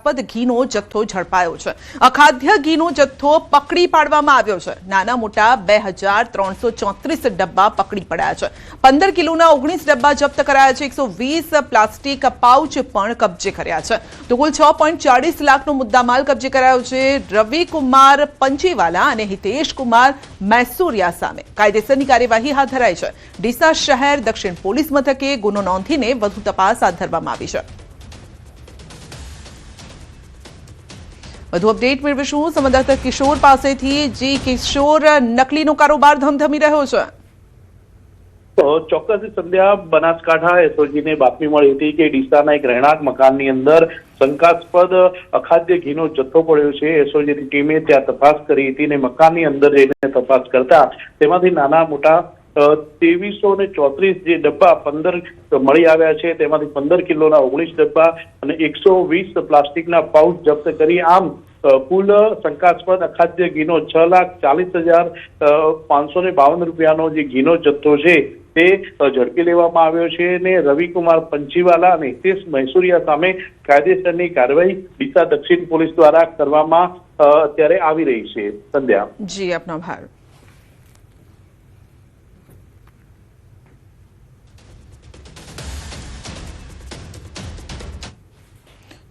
શંકાસ્પદ ઘીનો જથ્થો ઝડપાયો છે। અખાદ્ય ઘીનો જથ્થો પકડી પાડવામાં આવ્યો છે। નાના મોટા 2334 ડબ્બા પકડી પડ્યા છે। 15 કિલોના 19 ડબ્બા જપ્ત કરાયા છે। 120 પ્લાસ્ટિક પાઉચ પણ કબજે કર્યા છે। તો કુલ 6.40 લાખનો મુદ્દામાલ કબજે કરાયો છે। રવિકુમાર પંચીવાલા અને હિતેશ કુમાર મૈસુરિયા સામે કાયદેસરની કાર્યવાહી હાથ ધરાઈ છે। ડીસા શહેર દક્ષિણ પોલીસ મથકે ગુનો નોંધીને વધુ તપાસ હાથ ધરવામાં આવી છે। વધુ અપડેટ મેળવીશું સંવાદદાતા કિશોર પાસેથી। જી કિશોર, નકલીનો કારોબાર ધમધમી રહ્યો છે। ચોક્કસ સંધ્યા, બનાસકાંઠા એસઓજીને બાતમી મળી હતી કે ડીસાના એક રહેણાંક મકાનની અંદર શંકાસ્પદ અખાદ્ય ઘીનો જથ્થો પડ્યો છે। એસઓજીની ટીમે ત્યાં તપાસ કરી હતી અને મકાનની અંદર જઈને તપાસ કરતા તેમાંથી નાના મોટા 2334 જે ડબ્બા 15 મળી આવ્યા છે। તેમાંથી 15 કિલોના 19 ડબ્બા અને 120 પ્લાસ્ટિકના પાઉચ જપ્ત કરી આમ કુલ શંકાસ્પદ અખાદ્ય ઘીનો 6,40,552 રૂપિયાનો જે ઘીનો જથ્થો છે તે ઝડપી લેવામાં આવ્યો છે અને રવિકુમાર પંચીવાલા અને હિતેશ મૈસુરિયા સામે કાયદેસરની કાર્યવાહી ડીસા દક્ષિણ પોલીસ દ્વારા કરવામાં અત્યારે આવી રહી છે। સંધ્યા જી, આપનો આભાર।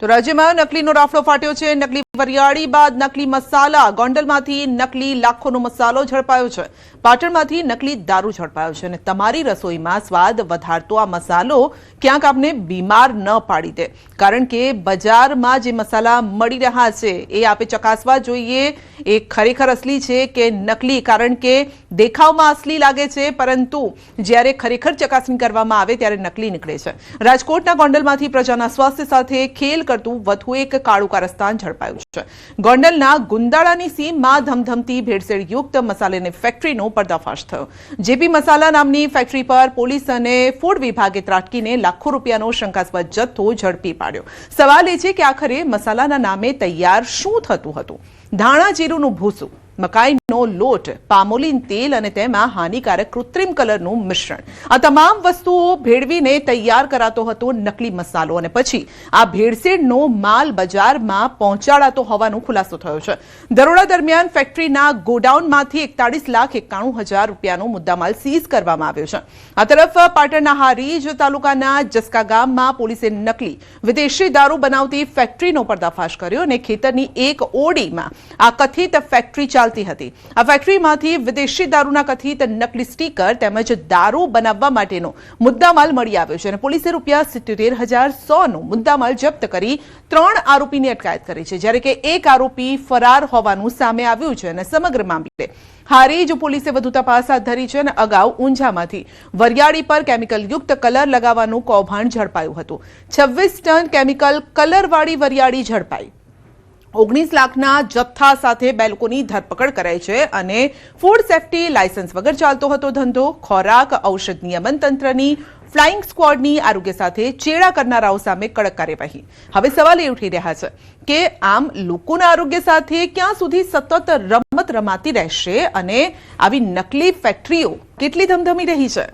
તો રાજ્યમાં નકલીનો રાફડો ફાટ્યો છે। નકલી વરિયાળી બાદ નકલી મસાલા, ગોંડલમાંથી નકલી લાખોનો મસાલો ઝડપાયો છે। પાટણમાંથી નકલી દારૂ ઝડપાયો છે અને તમારી રસોઈમાં સ્વાદ વધારતો આ મસાલો ક્યાંક આપને બીમાર ન પાડી દે, કારણ કે બજારમાં જે મસાલા મળી રહ્યા છે એ આપે ચકાસવા જોઈએ એ ખરેખર અસલી છે કે નકલી, કારણ કે દેખાવમાં અસલી લાગે છે પરંતુ જ્યારે ખરેખર ચકાસણી કરવામાં આવે ત્યારે નકલી નીકળે છે। રાજકોટના ગોંડલમાંથી પ્રજાના સ્વાસ્થ્ય સાથે ખેલ કરતું વધુ એક કાળું કારસ્તાન ઝડપાયું છે। ગોંડલના ગુંદાળાની સીમમાં ધમધમતી ભેળસેળયુક્ત મસાલાની ફેક્ટરીનો પર્દાફાશ થયો। જેપી મસાલા નામની ફેક્ટરી પર પોલીસ અને ફૂડ વિભાગે ત્રાટકીને લાખો રૂપિયાનો શંકાસ્પદ જથ્થો ઝડપી પાડ્યો। સવાલ એ છે કે આખરે મસાલાના નામે તૈયાર શું થતું હતું? ધાણા જીરુંનું ભૂસું, મકાઈનો લોટ, પામોલીન તેલ અને તેમાં હાનિકારક કૃત્રિમ કલરનું મિશ્રણ, આ તમામ વસ્તુઓ ભેળવીને તૈયાર કરાતો હતો નકલી મસાલો અને પછી આ ભેળસેળનો માલ બજારમાં પહોંચાડાતો હોવાનો ખુલાસો થયો છે। દરોડા દરમિયાન ફેક્ટરીના ગોડાઉનમાંથી 41,91,000 રૂપિયાનો મુદ્દામાલ સીઝ કરવામાં આવ્યો છે। આ તરફ પાટણના હારીજ તાલુકાના જસકા ગામમાં પોલીસે નકલી વિદેશી દારૂ બનાવતી ફેક્ટરીનો પર્દાફાશ કર્યો અને ખેતરની એક ઓરડીમાં આ કથિત ફેક્ટરી ચાલતી હતી। આ ફેક્ટરીમાંથી વિદેશી દારૂના કથિત નકલી સ્ટીકર તેમજ દારૂ બનાવવા માટેનો મુદ્દામાલ મળી આવ્યો છે અને પોલીસે ₹77,100નો મુદ્દામાલ જપ્ત કરી 3 આરોપીની અટકાયત કરી છે, જ્યારે કે એક આરોપી ફરાર હોવાનું સામે આવ્યું છે અને સમગ્ર મામલે હારીજ પોલીસે વધુ તપાસ હાથ ધરી છે અને અગાઉ ઊંઝામાંથી વરિયાળી પર કેમિકલયુક્ત કલર લગાવવાનું કૌભાંડ ઝડપાયું હતું। 26 ટન કેમિકલ કલરવાળી વરિયાળી ઝડપાઈ। 19 લાખના જથ્થા સાથે 2 લોકોની ધરપકડ કરાઈ છે અને ફૂડ સેફ્ટી લાયસન્સ વગર ચાલતો હતો ધંધો। ખોરાક ઔષધ નિયમન તંત્રની ફ્લાઇંગ સ્ક્વોડની આરોગ્ય સાથે ચેડા કરનારાઓ સામે કડક કાર્યવાહી। હવે સવાલ એ ઉઠી રહ્યા છે કે આમ લોકોના આરોગ્ય સાથે ક્યાં સુધી સતત રમત રમાતી રહેશે અને આવી નકલી ફેક્ટરીઓ કેટલી ધમધમી રહી છે?